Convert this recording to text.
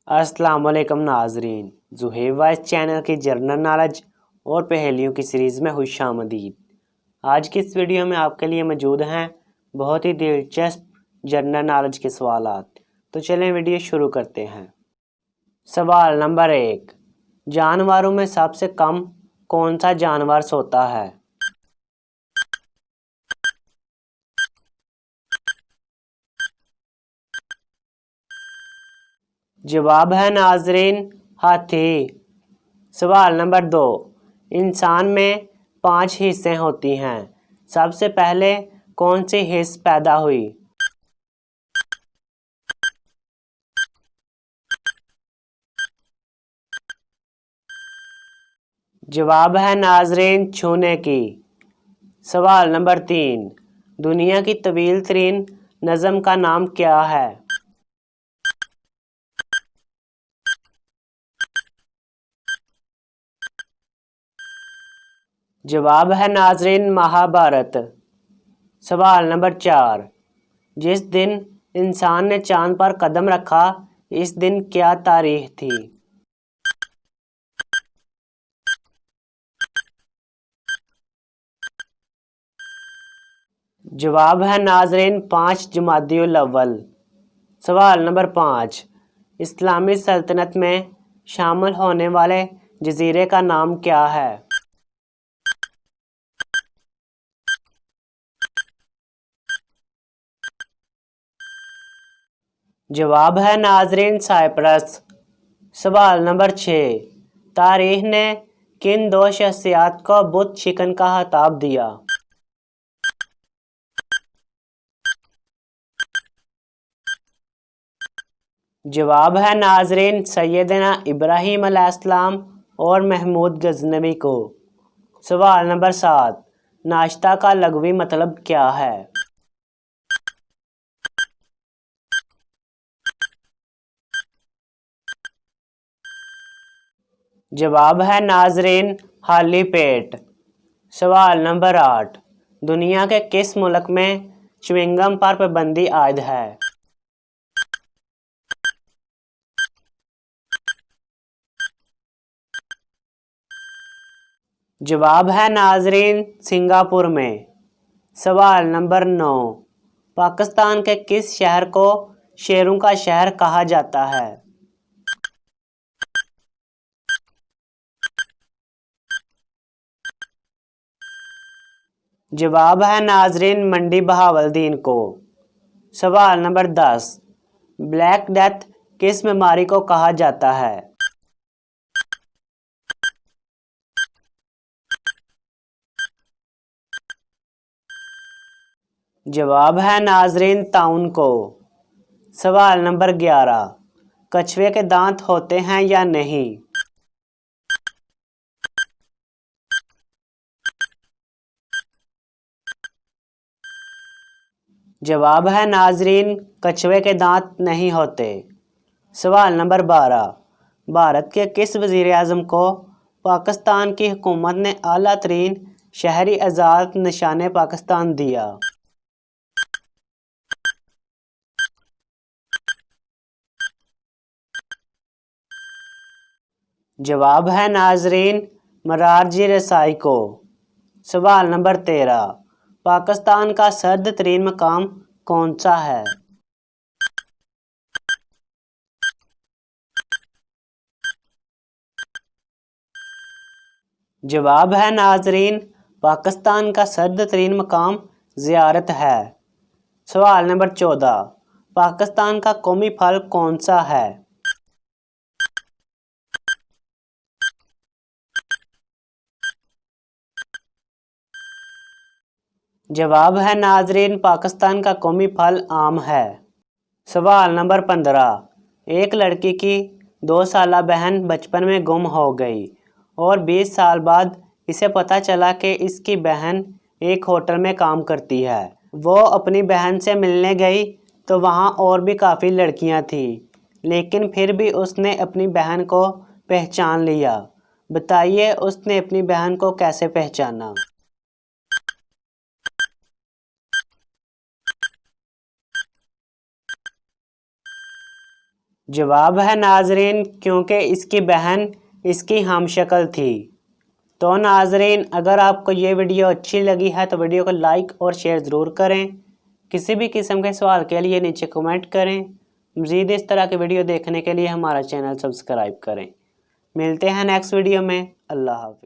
अस्सलाम वालेकुम नाजरीन, ज़ुहैब वाइस चैनल की जनरल नॉलेज और पहेलियों की सीरीज़ में खुशामदीद। आज की इस वीडियो में आपके लिए मौजूद हैं बहुत ही दिलचस्प जनरल नॉलेज के सवालात। तो चलें वीडियो शुरू करते हैं। सवाल नंबर 1, जानवरों में सबसे कम कौन सा जानवर सोता है? जवाब है नाजरीन हाथी। सवाल नंबर 2, इंसान में 5 हिस्सें होती हैं, सबसे पहले कौन सी हिस्स पैदा हुई? जवाब है नाजरीन छूने की। सवाल नंबर 3, दुनिया की तवील तरीन नज़म का नाम क्या है? जवाब है नाजरीन महाभारत। सवाल नंबर 4, जिस दिन इंसान ने चांद पर कदम रखा इस दिन क्या तारीख थी? जवाब है नाजरीन 5 जमादियुल अव्वल। सवाल नंबर 5, इस्लामी सल्तनत में शामिल होने वाले जजीरे का नाम क्या है? जवाब है नाजरीन साइप्रस। सवाल नंबर 6, तारीख ने किन 2 शख्सियात को बुत शिकन का खिताब दिया? जवाब है नाजरीन सैयदना इब्राहीम अलैहिस्सलाम और महमूद गजनवी को। सवाल नंबर 7, नाश्ता का लग़वी मतलब क्या है? जवाब है नाजरीन खाली पेट। सवाल नंबर 8, दुनिया के किस मुल्क में च्युइंगम पर पाबंदी आयद है? जवाब है नाजरीन सिंगापुर में। सवाल नंबर 9, पाकिस्तान के किस शहर को शेरों का शहर कहा जाता है? जवाब है नाजरीन मंडी बहावलदीन को। सवाल नंबर 10, ब्लैक डेथ किस बीमारी को कहा जाता है? जवाब है नाजरीन ताउन को। सवाल नंबर 11, कछुए के दांत होते हैं या नहीं? जवाब है नाजरीन कछुए के दांत नहीं होते। सवाल नंबर 12, भारत के किस वज़ीर आज़म को पाकिस्तान की हुकूमत ने आला तरीन शहरी आज़ाद निशान पाकिस्तान दिया? जवाब है नाजरीन मरारजी रसाई को। सवाल नंबर 13, पाकिस्तान का सर्द तरीन मकाम कौन सा है? जवाब है नाजरीन पाकिस्तान का सर्द तरीन मकाम ज़ियारत है। सवाल नंबर 14, पाकिस्तान का कौमी फल कौन सा है? जवाब है नाजरीन पाकिस्तान का कौमी फल आम है। सवाल नंबर 15, एक लड़की की 2 साला बहन बचपन में गुम हो गई और 20 साल बाद इसे पता चला कि इसकी बहन एक होटल में काम करती है। वो अपनी बहन से मिलने गई तो वहाँ और भी काफ़ी लड़कियाँ थीं, लेकिन फिर भी उसने अपनी बहन को पहचान लिया। बताइए उसने अपनी बहन को कैसे पहचाना? جواب ہے ناظرین کیونکہ اس کی بہن اس کی ہم شکل تھی۔ تو ناظرین اگر آپ کو یہ ویڈیو اچھی لگی ہے تو ویڈیو کو لائک اور شیئر ضرور کریں۔ کسی بھی قسم کے سوال کے لیے نیچے کمنٹ کریں۔ مزید اس طرح کے ویڈیو دیکھنے کے لیے ہمارا چینل سبسکرائب کریں۔ ملتے ہیں نیکسٹ ویڈیو میں۔ اللہ حافظ۔